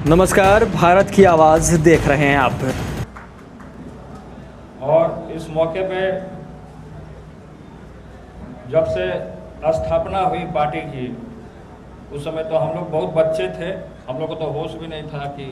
नमस्कार, भारत की आवाज़ देख रहे हैं आप। और इस मौके पे जब से स्थापना हुई पार्टी की, उस समय तो हम लोग बहुत बच्चे थे, हम लोग को तो होश भी नहीं था कि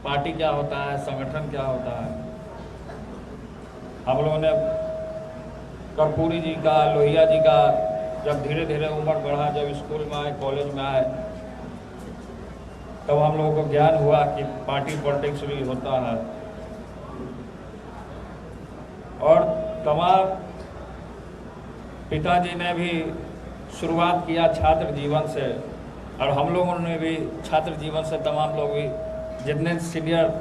पार्टी क्या होता है, संगठन क्या होता है। हम लोगों ने कर्पूरी जी का, लोहिया जी का, जब धीरे धीरे उम्र बढ़ा, जब स्कूल में आए, कॉलेज में आए, तब हम लोगों को ज्ञान हुआ कि पार्टी पॉलिटिक्स भी होता है। और तमाम पिताजी ने भी शुरुआत किया छात्र जीवन से, और हम लोगों ने भी छात्र जीवन से, तमाम लोग भी, जितने सीनियर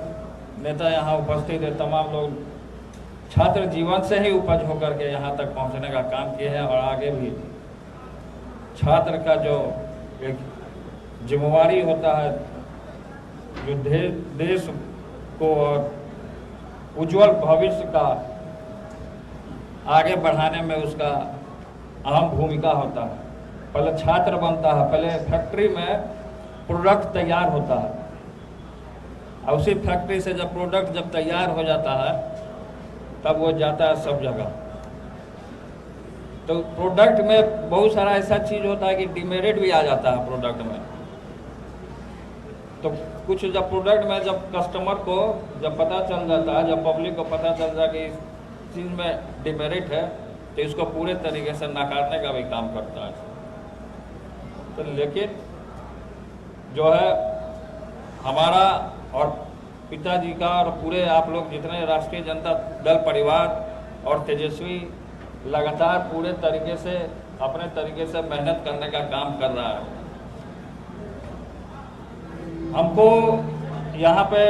नेता यहाँ उपस्थित है, तमाम लोग छात्र जीवन से ही उपज होकर के यहाँ तक पहुँचने का काम किए हैं। और आगे भी छात्र का जो एक जिम्मेवारी होता है, जो देश को और उज्जवल भविष्य का आगे बढ़ाने में उसका अहम भूमिका होता है। पहले छात्र बनता है, पहले फैक्ट्री में प्रोडक्ट तैयार होता है, और उसी फैक्ट्री से जब प्रोडक्ट जब तैयार हो जाता है, तब वो जाता है सब जगह। तो प्रोडक्ट में बहुत सारा ऐसा चीज़ होता है कि डिमेरिट भी आ जाता है प्रोडक्ट में। तो कुछ जब प्रोडक्ट में जब कस्टमर को जब पता चल जाता है, जब पब्लिक को पता चल जाता है कि इस चीज़ में डिमेरिट है, तो इसको पूरे तरीके से नकारने का भी काम करता है। तो लेकिन जो है हमारा और पिताजी का और पूरे आप लोग जितने राष्ट्रीय जनता दल परिवार और तेजस्वी लगातार पूरे तरीके से अपने तरीके से मेहनत करने का काम कर रहा है। हमको यहाँ पे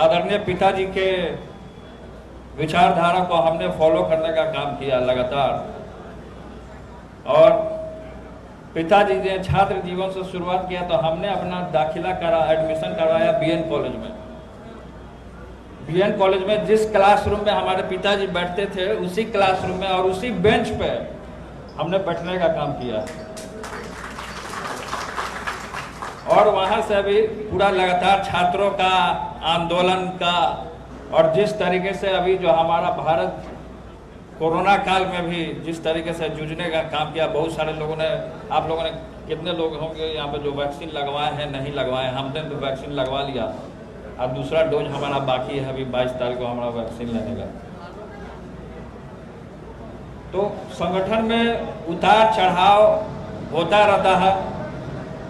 आदरणीय पिताजी के विचारधारा को हमने फॉलो करने का काम किया लगातार। और पिताजी ने छात्र जीवन से शुरुआत किया, तो हमने अपना एडमिशन करवाया बीएन कॉलेज में। बीएन कॉलेज में जिस क्लासरूम में हमारे पिताजी बैठते थे, उसी क्लासरूम में और उसी बेंच पे हमने बैठने का काम किया। और वहाँ से भी पूरा लगातार छात्रों का आंदोलन का, और जिस तरीके से अभी जो हमारा भारत कोरोना काल में भी जिस तरीके से जूझने का काम किया, बहुत सारे लोगों ने, आप लोगों ने कितने लोग होंगे यहाँ पे जो वैक्सीन लगवाए हैं, नहीं लगवाए हैं। हमने तो वैक्सीन लगवा लिया, अब दूसरा डोज हमारा बाकी है, अभी 22 तारीख को हमारा वैक्सीन लेने का। तो संगठन में उतार चढ़ाव होता रहता है,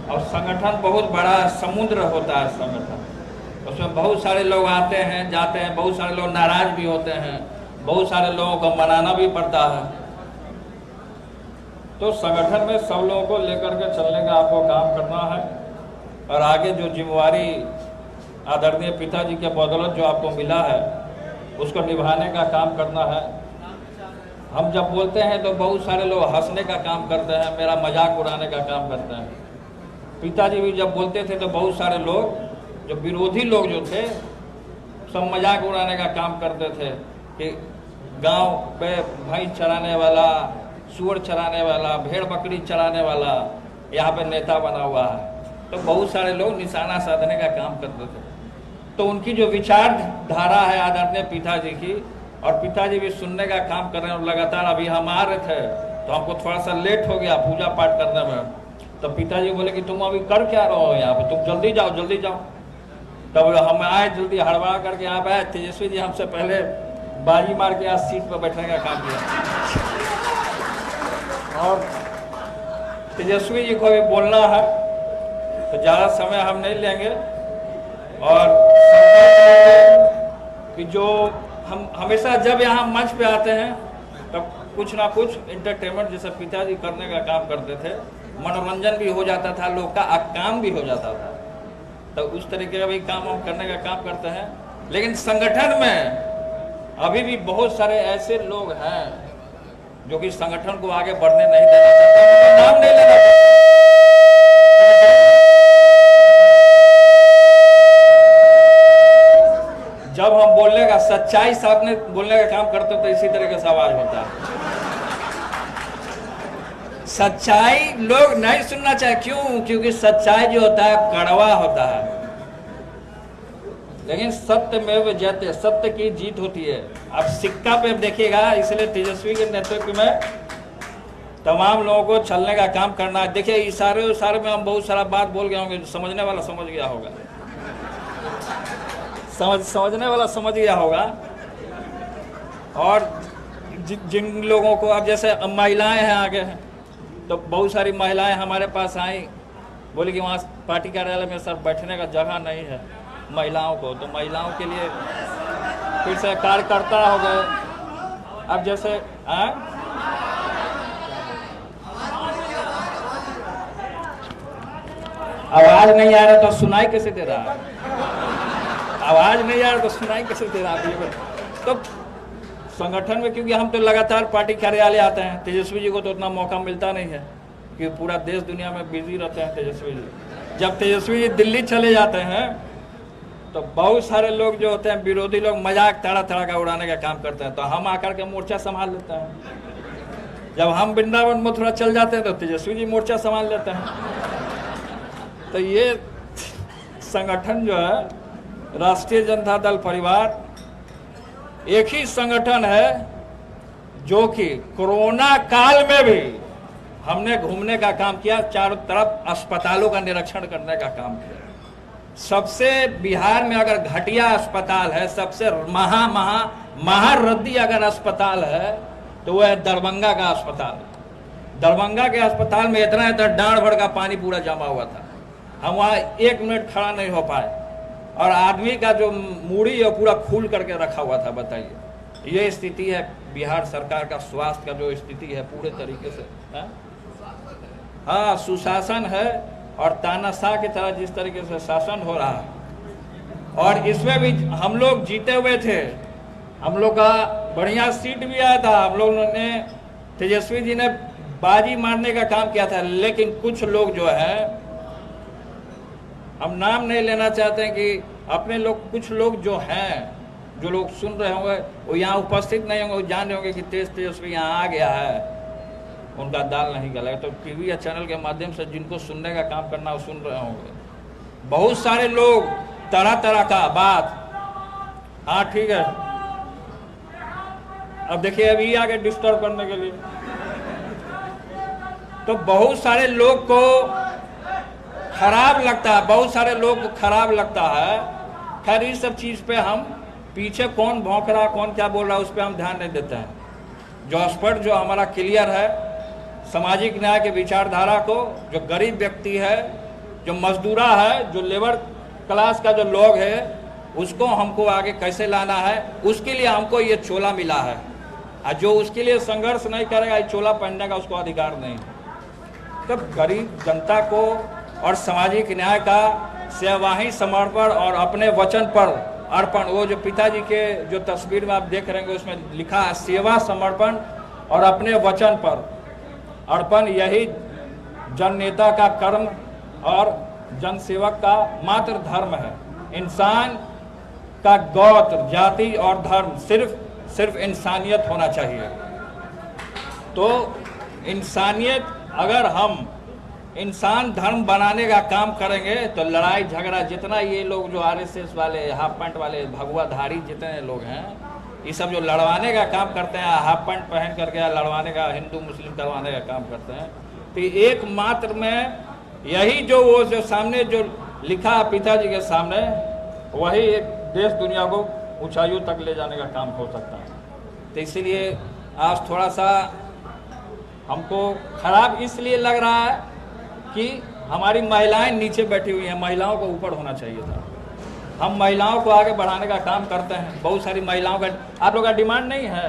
और संगठन बहुत बड़ा समुद्र होता है। संगठन उसमें बहुत सारे लोग आते हैं, जाते हैं, बहुत सारे लोग नाराज भी होते हैं, बहुत सारे लोगों को मनाना भी पड़ता है। तो संगठन में सब लोगों को लेकर के चलने का आपको काम करना है, और आगे जो जिम्मेवारी आदरणीय पिताजी के बदौलत जो आपको मिला है, उसको निभाने का काम करना है। हम जब बोलते हैं तो बहुत सारे लोग हंसने का काम करते हैं, मेरा मजाक उड़ाने का काम करते हैं। पिताजी भी जब बोलते थे तो बहुत सारे लोग, जो विरोधी लोग जो थे, सब मजाक उड़ाने का काम करते थे कि गांव पे भैंस चराने वाला, सूअर चराने वाला, भेड़ बकरी चराने वाला यहाँ पे नेता बना हुआ है। तो बहुत सारे लोग निशाना साधने का काम करते थे। तो उनकी जो विचारधारा है आदरणीय पिताजी की, और पिताजी भी सुनने का काम कर रहे हैं। और लगातार अभी हम आ रहे थे तो हमको थोड़ा सा लेट हो गया पूजा पाठ करने में, तो पिताजी बोले कि तुम अभी कर क्या रहो हो यहाँ पे, तुम जल्दी जाओ जल्दी जाओ। तब हम आए, जल्दी हड़बड़ा करके यहाँ पे आए। तेजस्वी जी हमसे पहले बाजी मार के आज सीट पर बैठने का काम किया, और तेजस्वी जी को भी बोलना है, तो ज़्यादा समय हम नहीं लेंगे। और कि जो हम हमेशा जब यहाँ मंच पे आते हैं तब कुछ ना कुछ इंटरटेनमेंट जैसे पिताजी करने का काम करते थे, मनोरंजन भी हो जाता था लोग का, काम भी हो जाता था। तो उस तरीके का भी काम हम करने का काम करते हैं। लेकिन संगठन में अभी भी बहुत सारे ऐसे लोग हैं जो कि संगठन को आगे बढ़ने नहीं देना चाहते, उनका नाम नहीं लेना चाहते। जब हम बोलने का सच्चाई सामने बोलने का काम करते हो तो इसी तरीके से आवाज होता है। सच्चाई लोग नहीं सुनना चाहे, क्यों? क्योंकि सच्चाई जो होता है कड़वा होता है, लेकिन सत्य में जयते, सत्य की जीत होती है। अब सिक्का पे देखिएगा, इसलिए तेजस्वी के नेतृत्व में तमाम लोगों को चलने का काम करना है। देखिए इशारे में हम बहुत सारा बात बोल गए होंगे, समझने वाला समझ गया होगा, समझने वाला समझ गया होगा। और जिन लोगों को, अब जैसे महिलाएं हैं आगे हैं, तो बहुत सारी महिलाएं हमारे पास आई, बोली कि वहाँ पार्टी कार्यालय में सर बैठने का जगह नहीं है महिलाओं को, तो महिलाओं के लिए फिर से कार्यकर्ता हो गए। अब जैसे आवाज नहीं आ रहा तो सुनाई कैसे दे रहा है? आवाज नहीं आ रहा तो सुनाई कैसे दे रहा है? तो संगठन में, क्योंकि हम तो लगातार पार्टी कार्यालय आते हैं, तेजस्वी जी को तो उतना मौका मिलता नहीं है क्योंकि पूरा देश दुनिया में बिजी रहते हैं तेजस्वी जी। जब तेजस्वी जी दिल्ली चले जाते हैं तो बहुत सारे लोग जो होते हैं, विरोधी लोग, मजाक तरह का उड़ाने का काम करते हैं, तो हम आकर के मोर्चा संभाल लेते हैं। जब हम वृंदावन मथुरा चल जाते हैं तो तेजस्वी जी मोर्चा संभाल लेते हैं। तो ये संगठन जो है, राष्ट्रीय जनता दल परिवार, एक ही संगठन है जो कि कोरोना काल में भी हमने घूमने का काम किया, चारों तरफ अस्पतालों का निरीक्षण करने का काम किया। सबसे बिहार में अगर घटिया अस्पताल है, सबसे महारद्दी अगर अस्पताल है तो वह है दरभंगा का अस्पताल। दरभंगा के अस्पताल में इतना डांड भर का पानी पूरा जमा हुआ था, हम वहाँ 1 मिनट खड़ा नहीं हो पाए, और आदमी का जो मूड़ी है पूरा खोल करके रखा हुआ था। बताइए, ये स्थिति है बिहार सरकार का, स्वास्थ्य का जो स्थिति है पूरे तरीके से। हाँ, सुशासन है, और तानाशाह की तरह जिस तरीके से शासन हो रहा है, और इसमें भी हम लोग जीते हुए थे, हम लोग का बढ़िया सीट भी आया था, हम लोगों ने, तेजस्वी जी ने बाजी मारने का काम किया था। लेकिन कुछ लोग जो है, हम नाम नहीं लेना चाहते हैं कि अपने लोग, कुछ लोग जो हैं, जो लोग सुन रहे होंगे वो यहाँ उपस्थित नहीं होंगे, वो जान रहे होंगे कि तेजस्वी यहाँ आ गया है, उनका दाल नहीं गलेगा। तो टीवी या चैनल के माध्यम से जिनको सुनने का काम करना वो सुन रहे होंगे। बहुत सारे लोग तरह का बात, हाँ ठीक है, अब देखिए अभी आगे डिस्टर्ब करने के लिए, तो बहुत सारे लोग को खराब लगता है, बहुत सारे लोग को खराब लगता है। खैर इस सब चीज़ पे हम पीछे कौन भौंक रहा, कौन क्या बोल रहा है, उस पर हम ध्यान नहीं देते हैं। जो स्पष्ट, जो हमारा क्लियर है, सामाजिक न्याय के विचारधारा को, जो गरीब व्यक्ति है, जो मजदूरा है, जो लेबर क्लास का जो लोग है, उसको हमको आगे कैसे लाना है, उसके लिए हमको ये चोला मिला है। और जो उसके लिए संघर्ष नहीं करेगा, ये चोला पहनने का उसको अधिकार नहीं। तब गरीब जनता को और सामाजिक न्याय का सेवाही समर्पण और अपने वचन पर अर्पण, वो जो पिताजी के जो तस्वीर में आप देख रहे हैं उसमें लिखा है सेवा समर्पण और अपने वचन पर अर्पण, यही जन नेता का कर्म और जन सेवक का मात्र धर्म है। इंसान का गोत्र, जाति और धर्म, सिर्फ इंसानियत होना चाहिए। तो इंसानियत, अगर हम इंसान धर्म बनाने का काम करेंगे तो लड़ाई झगड़ा, जितना ये लोग जो आरएसएस वाले, हाफ पैंट वाले, भगवाधारी जितने लोग हैं, ये सब जो लड़वाने का काम करते हैं, हाफ पैंट पहन करके लड़वाने का, हिंदू मुस्लिम करवाने का काम करते हैं, तो एकमात्र में यही जो वो जो सामने जो लिखा है पिताजी के सामने, वही एक देश दुनिया को ऊंचाइयों तक ले जाने का काम हो सकता है। तो इसीलिए आज थोड़ा सा हमको खराब इसलिए लग रहा है कि हमारी महिलाएं नीचे बैठी हुई हैं, महिलाओं को ऊपर होना चाहिए था। हम महिलाओं को आगे बढ़ाने का काम करते हैं, बहुत सारी महिलाओं का, आप लोग का डिमांड नहीं है,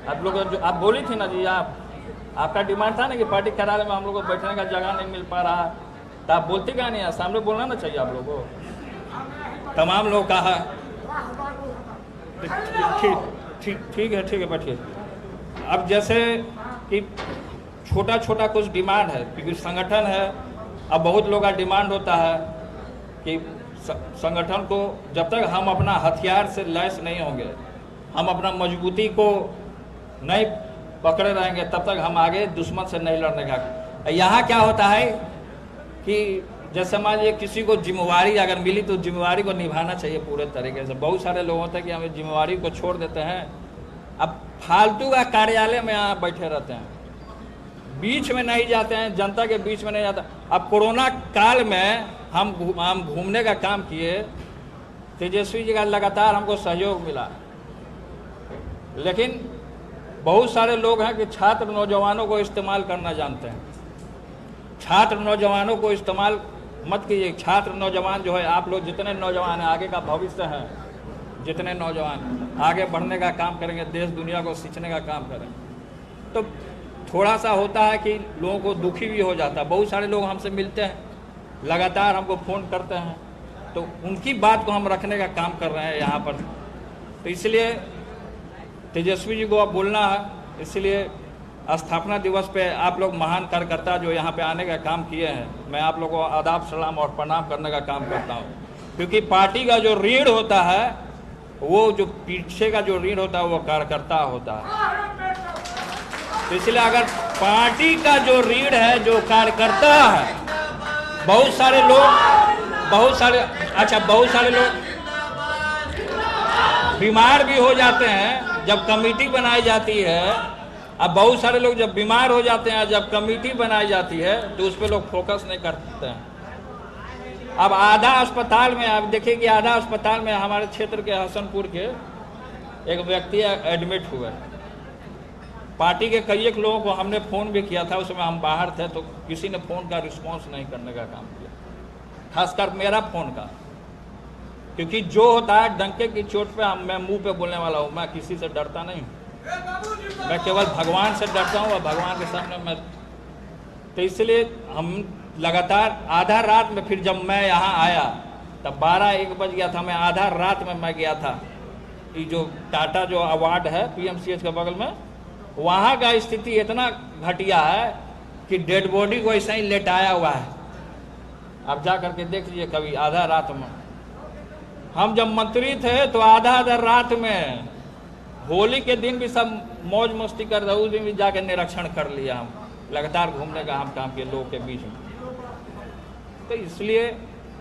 आप लोग जो आप बोली थी ना जी, आपका डिमांड था ना कि पार्टी कार्यालय में हम लोग को बैठने का जगह नहीं मिल पा रहा, तो आप बोलती क्या नहीं है, सामने बोलना ना चाहिए आप लोगों को। तमाम लोग कहा ठीक है बैठिए। अब जैसे कि छोटा छोटा कुछ डिमांड है, क्योंकि संगठन है, अब बहुत लोग का डिमांड होता है कि संगठन को जब तक हम अपना हथियार से लैस नहीं होंगे, हम अपना मजबूती को नहीं पकड़े रहेंगे तब तक हम आगे दुश्मन से नहीं लड़ने का। यहाँ क्या होता है कि जैसे मान लीजिए किसी को जिम्मेवारी अगर मिली तो जिम्मेवारी को निभाना चाहिए पूरे तरीके से। बहुत सारे लोग होते हैं कि हमें जिम्मेवारी को छोड़ देते हैं, अब फालतू का कार्यालय में यहाँ बैठे रहते हैं, बीच में नहीं जाते हैं, जनता के बीच में नहीं जाता। अब कोरोना काल में हम घूमने का काम किए, तेजस्वी जी का लगातार हमको सहयोग मिला, लेकिन बहुत सारे लोग हैं कि छात्र नौजवानों को इस्तेमाल करना जानते हैं। छात्र नौजवानों को इस्तेमाल मत कीजिए। छात्र नौजवान जो है, आप लोग जितने नौजवान हैं, आगे का भविष्य है, जितने नौजवान आगे बढ़ने का काम करेंगे, देश दुनिया को सींचने का काम करेंगे, तो थोड़ा सा होता है कि लोगों को दुखी भी हो जाता है। बहुत सारे लोग हमसे मिलते हैं, लगातार हमको फ़ोन करते हैं, तो उनकी बात को हम रखने का काम कर रहे हैं यहाँ पर। तो इसलिए तेजस्वी जी को अब बोलना है, इसलिए स्थापना दिवस पे आप लोग महान कार्यकर्ता जो यहाँ पे आने का काम किए हैं, मैं आप लोगों को आदाब सलाम और प्रणाम करने का काम करता हूँ। क्योंकि पार्टी का जो रीढ़ होता है, वो जो पीछे का जो रीढ़ होता है वो कार्यकर्ता होता है। तो इसलिए अगर पार्टी का जो रीढ़ है, जो कार्यकर्ता है, बहुत सारे लोग बीमार भी हो जाते हैं जब कमेटी बनाई जाती है। अब बहुत सारे लोग जब बीमार हो जाते हैं, जब कमेटी बनाई जाती है, तो उस पर लोग फोकस नहीं करते हैं। अब आधा अस्पताल में आप देखिए कि आधा अस्पताल में हमारे क्षेत्र के हसनपुर के एक व्यक्ति एडमिट हुए। पार्टी के कई एक लोगों को हमने फ़ोन भी किया था, उसमें हम बाहर थे, तो किसी ने फ़ोन का रिस्पॉन्स नहीं करने का काम किया, खासकर मेरा फ़ोन का। क्योंकि जो होता है डंके की चोट पे मैं मुंह पे बोलने वाला हूँ, मैं किसी से डरता नहीं हूँ, मैं केवल भगवान से डरता हूँ और भगवान के सामने मैं। तो इसलिए हम लगातार आधा रात में, फिर जब मैं यहाँ आया तब 12-1 बज गया था, मैं आधा रात में मैं गया था। ये जो टाटा जो अवार्ड है PMCH के बगल में, वहाँ का स्थिति इतना घटिया है कि डेड बॉडी को ऐसा ही लेटाया हुआ है। आप जा करके देख लीजिए कभी, आधा रात में। हम जब मंत्री थे तो आधा रात में, होली के दिन भी सब मौज मस्ती कर रहे, उस दिन भी जाके निरीक्षण कर लिया। हम लगातार घूमने का हम काम किए लोगों के बीच में। तो इसलिए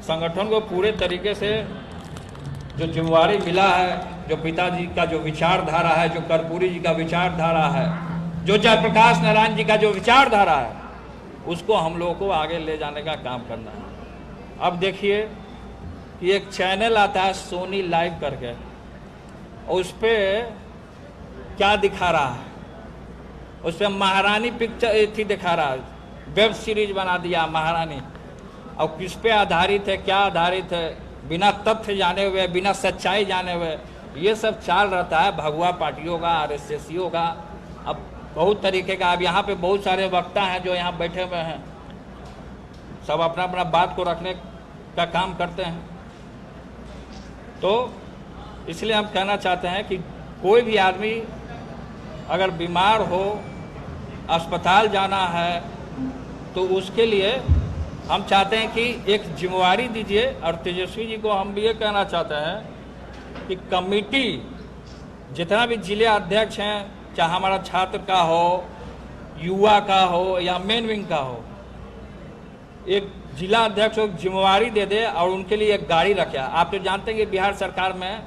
संगठन को पूरे तरीके से जो जिम्मेवारी मिला है, जो पिताजी का जो विचारधारा है, जो कर्पूरी जी का विचारधारा है, जो जयप्रकाश नारायण जी का जो विचारधारा है, उसको हम लोगों को आगे ले जाने का काम करना है। अब देखिए कि एक चैनल आता है सोनी लाइव करके, उस पर क्या दिखा रहा है, उस पर महारानी पिक्चर थी दिखा रहा है, वेब सीरीज बना दिया महारानी। और किस पे आधारित है, क्या आधारित है, बिना तथ्य जाने हुए, बिना सच्चाई जाने हुए ये सब चाल रहता है भगवा पार्टियों का, RSSियों का। अब बहुत तरीके का, अब यहाँ पे बहुत सारे वक्ता हैं जो यहाँ बैठे हुए हैं, सब अपना अपना बात को रखने का काम करते हैं। तो इसलिए हम कहना चाहते हैं कि कोई भी आदमी अगर बीमार हो, अस्पताल जाना है, तो उसके लिए हम चाहते हैं कि एक जिम्मेवारी दीजिए। और तेजस्वी जी को हम भी ये कहना चाहते हैं कि कमेटी जितना भी जिले अध्यक्ष हैं, चाहे हमारा छात्र का हो, युवा का हो या मेन विंग का हो, एक जिला अध्यक्ष को जिम्मेवारी दे दे और उनके लिए एक गाड़ी रखे। आप तो जानते हैं कि बिहार सरकार में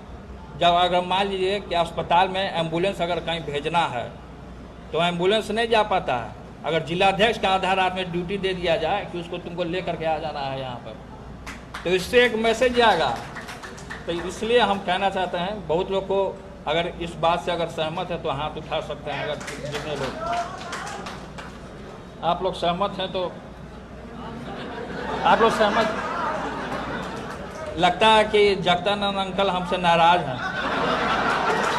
जब अगर मान लीजिए कि अस्पताल में एम्बुलेंस अगर कहीं भेजना है तो एम्बुलेंस नहीं जा पाता है। अगर जिलाध्यक्ष का आधा रात में ड्यूटी दे दिया जाए कि उसको तुमको लेकर के आ जाना है यहाँ पर, तो इससे एक मैसेज जाएगा। तो इसलिए हम कहना चाहते हैं, बहुत लोग को अगर इस बात से अगर सहमत है तो हाथ उठा सकते हैं। अगर जितने लोग आप लोग सहमत हैं तो आप लोग सहमत, लगता है कि जगदानंद अंकल हमसे नाराज हैं,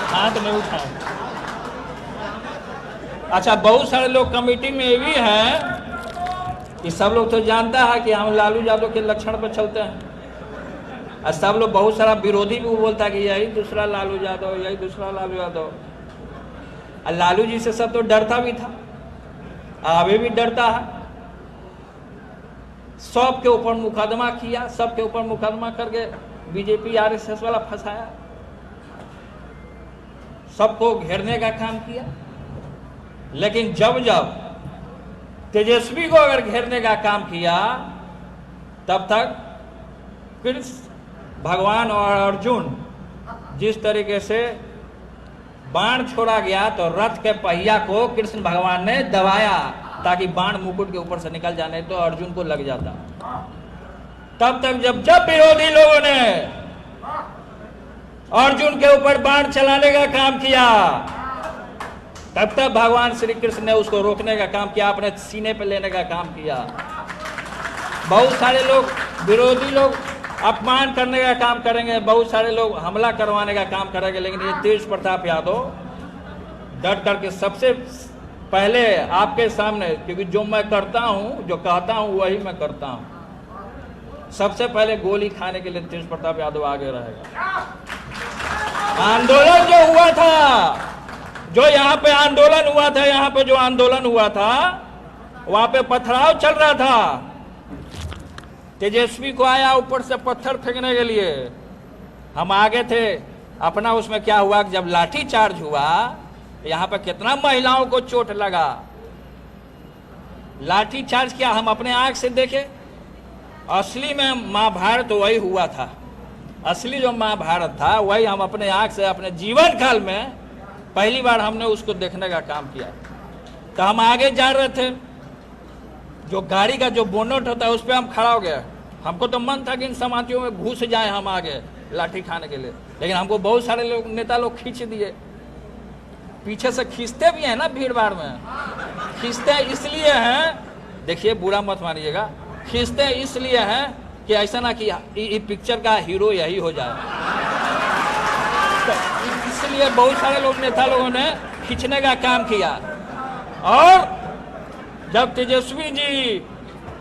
हाथ नहीं उठाए। अच्छा, बहुत सारे लोग कमेटी में ये भी हैं कि सब लोग तो जानता है कि हम लालू यादव के लक्षण पर चलते हैं, और सब लोग, बहुत सारा विरोधी भी बोलता है कि यही दूसरा लालू यादव, यही दूसरा लालू यादव। और लालू जी से सब तो डरता भी था, अभी भी डरता है। सबके ऊपर मुकदमा किया, सबके ऊपर मुकदमा करके बीजेपी RSS वाला फंसाया, सबको घेरने का काम किया। लेकिन जब जब तेजस्वी को अगर घेरने का काम किया, तब तक कृष्ण भगवान और अर्जुन जिस तरीके से बाण छोड़ा गया, तो रथ के पहिया को कृष्ण भगवान ने दबाया ताकि बाण मुकुट के ऊपर से निकल जाने तो अर्जुन को लग जाता। तब तक जब जब विरोधी लोगों ने अर्जुन के ऊपर बाण चलाने का काम किया, तब तक भगवान श्री कृष्ण ने उसको रोकने का काम किया, अपने सीने पर लेने का काम किया। बहुत सारे लोग, विरोधी लोग अपमान करने का काम करेंगे, बहुत सारे लोग हमला करवाने का काम करेंगे, लेकिन ये तेज प्रताप यादव डट करके सबसे पहले आपके सामने, क्योंकि जो मैं करता हूं, जो कहता हूं वही मैं करता हूं, सबसे पहले गोली खाने के लिए तेज प्रताप यादव आगे रहेगा। आंदोलन जो हुआ था, जो यहाँ पे आंदोलन हुआ था, यहाँ पे जो आंदोलन हुआ था, वहां पे पथराव चल रहा था। तेजस्वी को आया ऊपर से पत्थर फेंकने के लिए, हम आगे थे अपना। उसमें क्या हुआ कि जब लाठी चार्ज हुआ, यहाँ पे कितना महिलाओं को चोट लगा। लाठी चार्ज किया, हम अपने आंख से देखे। असली में महाभारत वही हुआ था, असली जो महाभारत था वही हम अपने आंख से, अपने जीवन काल में पहली बार हमने उसको देखने का काम किया। तो हम आगे जा रहे थे, जो गाड़ी का जो बोनट होता है उस पर हम खड़ा हो गए। हमको तो मन था कि इन समाधियों में घुस जाए हम आगे लाठी खाने के लिए, लेकिन हमको बहुत सारे लोग, नेता लोग खींच दिए। पीछे से खींचते भी हैं ना, भीड़ भाड़ में खींचते इसलिए हैं, देखिए बुरा मत मानिएगा, खींचते इसलिए हैं कि ऐसा ना कि पिक्चर का हीरो यही हो जाए। तो इसलिए बहुत सारे लोग, नेता लोगों ने खींचने का काम किया। और जब तेजस्वी जी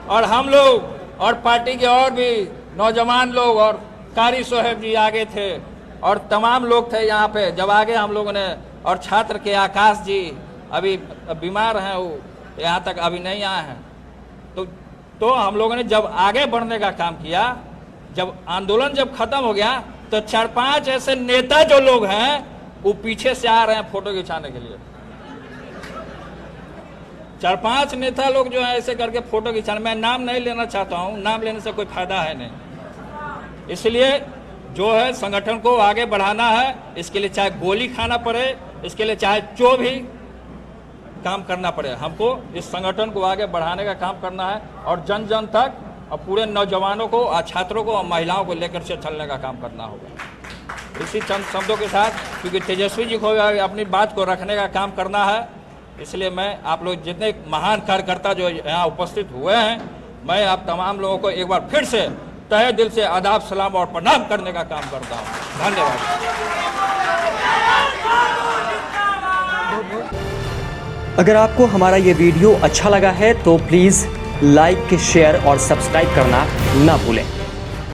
और हम लोग और पार्टी के और भी नौजवान लोग और कारी साहब जी आगे थे और तमाम लोग थे यहाँ पे, जब आगे हम लोगों ने, और छात्र के आकाश जी अभी बीमार हैं, वो यहाँ तक अभी नहीं आए हैं, तो हम लोगों ने जब आगे बढ़ने का काम किया, जब आंदोलन जब खत्म हो गया, तो 4-5 ऐसे नेता जो लोग हैं वो पीछे से आ रहे हैं फोटो खिंचाने के लिए। 4-5 नेता लोग जो है ऐसे करके फोटो खिंचाने, मैं नाम नहीं लेना चाहता हूं, नाम लेने से कोई फायदा है नहीं। इसलिए जो है संगठन को आगे बढ़ाना है, इसके लिए चाहे गोली खाना पड़े, इसके लिए चाहे जो भी काम करना पड़े, हमको इस संगठन को आगे बढ़ाने का काम करना है और जन जन तक और पूरे नौजवानों को और छात्रों को और महिलाओं को लेकर से चलने का काम करना होगा। इसी चंद शब्दों के साथ, क्योंकि तेजस्वी जी को अपनी बात को रखने का काम करना है, इसलिए मैं आप लोग जितने महान कार्यकर्ता जो यहाँ उपस्थित हुए हैं, मैं आप तमाम लोगों को एक बार फिर से तहे दिल से आदाब, सलाम और प्रणाम करने का काम करता हूँ। धन्यवाद। अगर आपको हमारा ये वीडियो अच्छा लगा है तो प्लीज़ लाइक, शेयर और सब्सक्राइब करना ना भूलें।